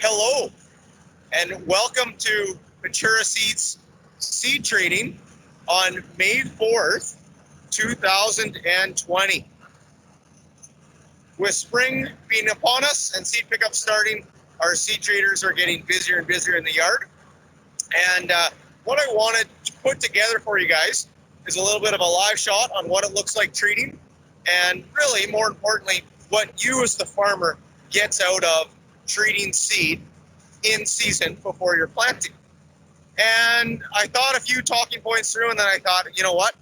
Hello, and welcome to Matura Seeds Seed Trading on May 4th, 2020. With spring being upon us and seed pickup starting, our seed traders are getting busier and busier in the yard. And what I wanted to put together for you guys is a little bit of a live shot on what it looks like treating, and really, more importantly, what you as the farmer gets out of treating seed in season before you're planting. And I thought a few talking points through, and then I thought, you know what?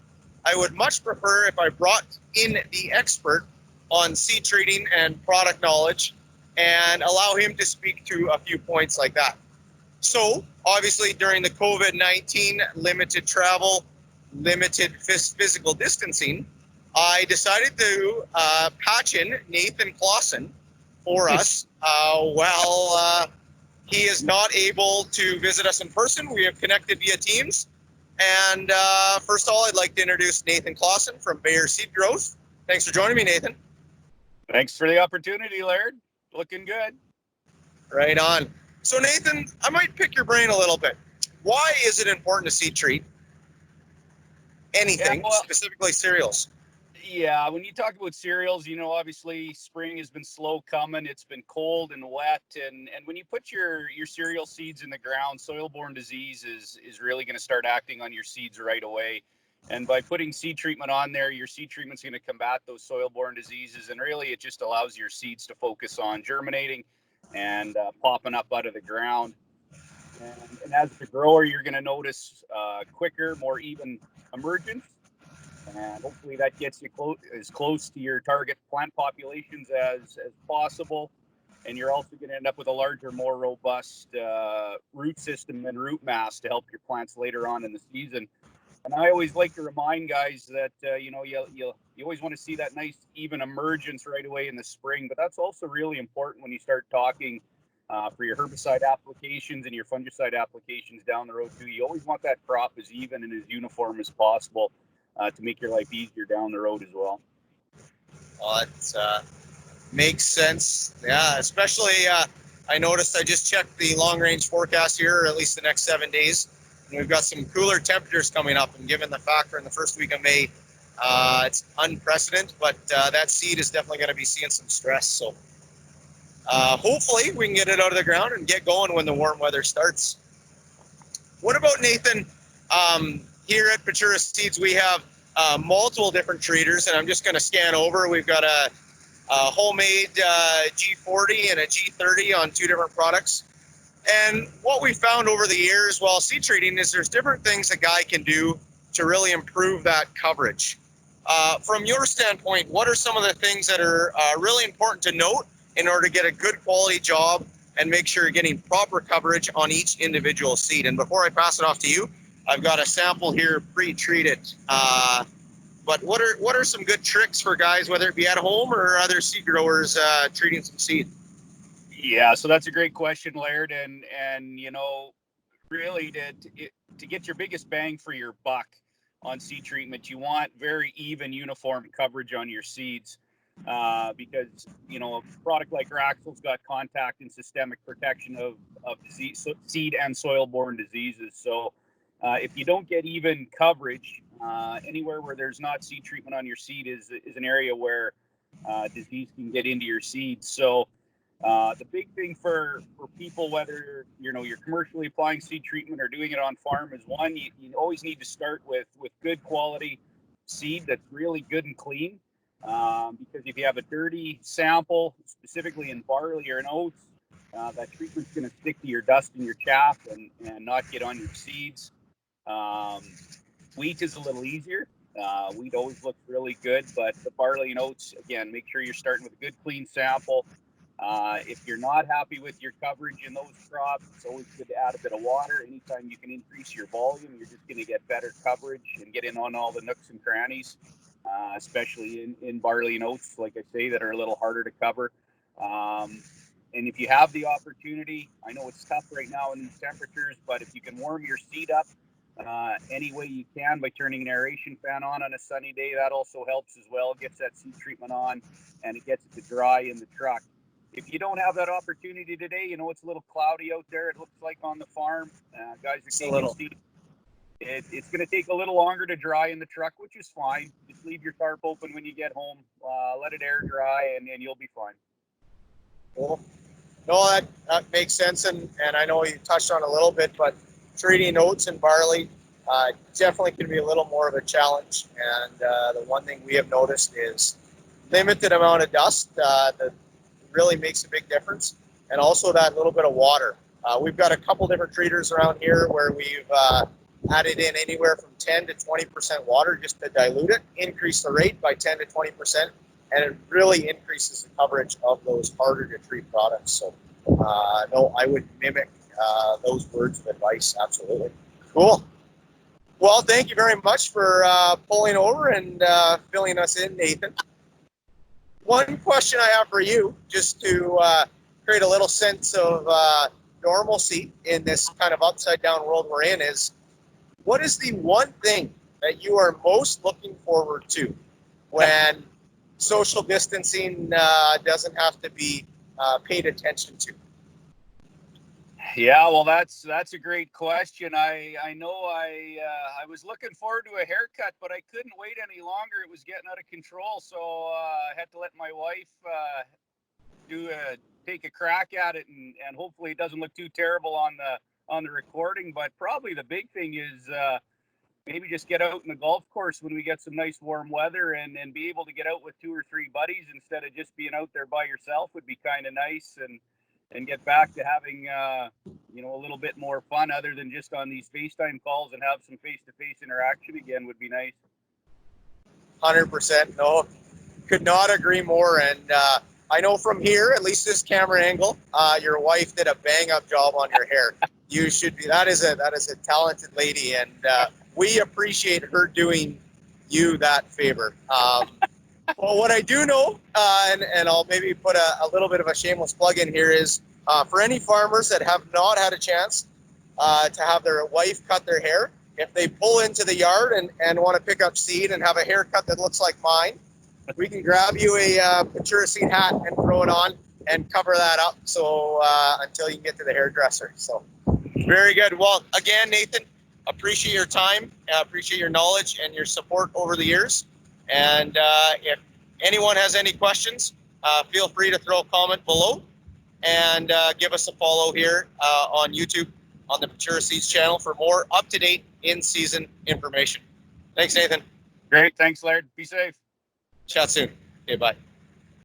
I would much prefer if I brought in the expert on seed treating and product knowledge and allow him to speak to a few points like that. So, obviously, during the COVID-19 limited travel, limited physical distancing, I decided to patch in Nathan Klassen for us. He is not able to visit us in person. We have connected via Teams. And first of all, I'd like to introduce Nathan Klassen from Bayer Seed Growth. Thanks for joining me, Nathan. Thanks for the opportunity, Laird. Looking good. Right on. So, Nathan, I might pick your brain a little bit. Why is it important to seed treat anything, specifically cereals? Yeah, when you talk about cereals, obviously spring has been slow coming. It's been cold and wet, and when you put your cereal seeds in the ground, soil-borne disease is really going to start acting on your seeds right away. And by putting seed treatment on there, your seed treatment's going to combat those soil-borne diseases, and really it just allows your seeds to focus on germinating and popping up out of the ground. And as the grower, you're going to notice quicker, more even emergence. And hopefully that gets you as close to your target plant populations as possible. And you're also going to end up with a larger, more robust root system and root mass to help your plants later on in the season. And I always like to remind guys that, you always want to see that nice, even emergence right away in the spring. But that's also really important when you start talking for your herbicide applications and your fungicide applications down the road, too. You always want that crop as even and as uniform as possible. To make your life easier down the road as well. Well, it makes sense. Yeah, especially I noticed I just checked the long-range forecast here, or at least the next 7 days, and we've got some cooler temperatures coming up. And given the fact we're in the first week of May, it's unprecedented, but that seed is definitely going to be seeing some stress. So hopefully we can get it out of the ground and get going when the warm weather starts. What about Nathan? Here at Matura Seeds, we have multiple different treaters, and I'm just going to scan over. We've got a homemade G40 and a G30 on two different products. And what we found over the years while seed treating is there's different things a guy can do to really improve that coverage. From your standpoint, what are some of the things that are really important to note in order to get a good quality job and make sure you're getting proper coverage on each individual seed? And before I pass it off to you, I've got a sample here pre-treated. But what are some good tricks for guys, whether it be at home or other seed growers treating some seed? Yeah, so that's a great question, Laird. And really to get your biggest bang for your buck on seed treatment, you want very even, uniform coverage on your seeds. Because a product like Raxel's got contact and systemic protection of disease, seed and soil-borne diseases. So if you don't get even coverage, anywhere where there's not seed treatment on your seed is an area where disease can get into your seeds. So the big thing for people, whether you're commercially applying seed treatment or doing it on farm, is one, you always need to start with good quality seed that's really good and clean. Because if you have a dirty sample, specifically in barley or in oats, that treatment's going to stick to your dust and your chaff and not get on your seeds. Wheat is a little easier. Wheat always looks really good, but the barley and oats, again, make sure you're starting with a good, clean sample. If you're not happy with your coverage in those crops, it's always good to add a bit of water. Anytime you can increase your volume, you're just going to get better coverage and get in on all the nooks and crannies, especially in barley and oats, like I say, that are a little harder to cover. And if you have the opportunity, I know it's tough right now in these temperatures, but if you can warm your seed up any way you can by turning an aeration fan on a sunny day, that also helps as well. Gets that seed treatment on, and it gets it to dry in the truck. if you don't have that opportunity today, you know, it's a little cloudy out there. It looks like on the farm. Guys are taking seats. It's going to take a little longer to dry in the truck, which is fine. Just leave your tarp open when you get home. Let it air dry, and you'll be fine. Cool. No, that makes sense, and I know you touched on a little bit, but treating oats and barley definitely can be a little more of a challenge. And the one thing we have noticed is limited amount of dust that really makes a big difference, and also that little bit of water. We've got a couple different treaters around here where we've added in anywhere from 10 to 20% water just to dilute it, increase the rate by 10 to 20%, and it really increases the coverage of those harder to treat products. So no, I would mimic those words of advice, absolutely. Cool. Well, thank you very much for pulling over and filling us in, Nathan. One question I have for you, just to create a little sense of normalcy in this kind of upside down world we're in, is what is the one thing that you are most looking forward to when social distancing doesn't have to be paid attention to? Yeah, well, that's a great question. I know I was looking forward to a haircut, but I couldn't wait any longer. It was getting out of control, so I had to let my wife take a crack at it, and hopefully it doesn't look too terrible on the recording. But probably the big thing is maybe just get out in the golf course when we get some nice warm weather, and be able to get out with 2 or 3 buddies instead of just being out there by yourself would be kind of nice, and get back to having you know, a little bit more fun other than just on these FaceTime calls, and have some face-to-face interaction again would be nice. 100%. No, could not agree more. And I know from here, at least this camera angle, your wife did a bang-up job on your hair. You should be. That is a talented lady, and we appreciate her doing you that favor. Well, what I do know, and I'll maybe put a little bit of a shameless plug in here, is for any farmers that have not had a chance to have their wife cut their hair, if they pull into the yard and want to pick up seed and have a haircut that looks like mine, we can grab you a mature seed hat and throw it on and cover that up so until you can get to the hairdresser. So very good. Well, again, Nathan, appreciate your time, appreciate your knowledge and your support over the years. And if anyone has any questions, feel free to throw a comment below, and give us a follow here on YouTube on the Mature Seeds channel for more up-to-date in-season information. Thanks, Nathan. Great. Thanks, Laird. Be safe. Chat soon. Okay, bye.